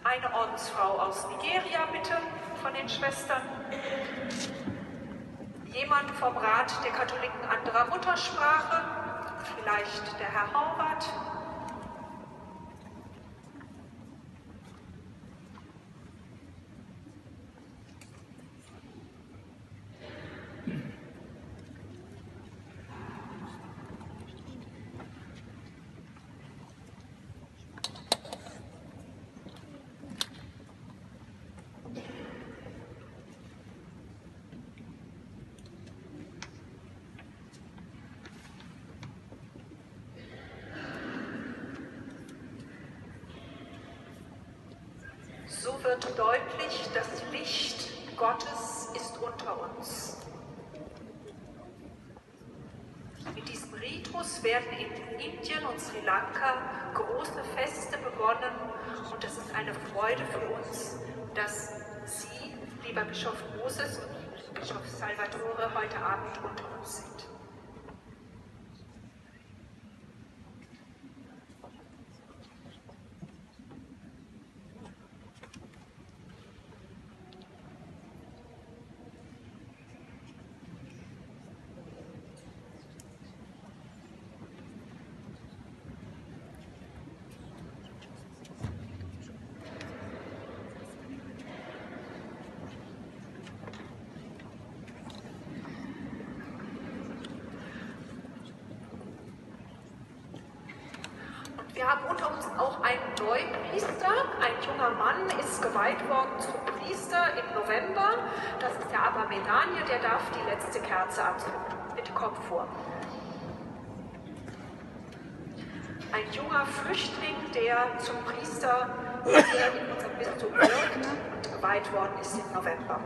Eine Ordensfrau aus Nigeria, bitte, von den Schwestern. Jemand vom Rat der Katholiken anderer Muttersprache, vielleicht der Herr Horvath. So wird deutlich, das Licht Gottes ist unter uns. Mit diesem Ritus werden in Indien und Sri Lanka große Feste begonnen und es ist eine Freude für uns, dass Sie, lieber Bischof Moses und Bischof Salvatore, heute Abend unter uns sind. Wir haben unter uns auch einen Neupriester. Ein junger Mann ist geweiht worden zum Priester im November. Das ist der Abba Medanie, der darf die letzte Kerze anzünden. Bitte komm vor. Ein junger Flüchtling, der zum Priester hier in unserem Bistum wirkt und geweiht worden ist im November.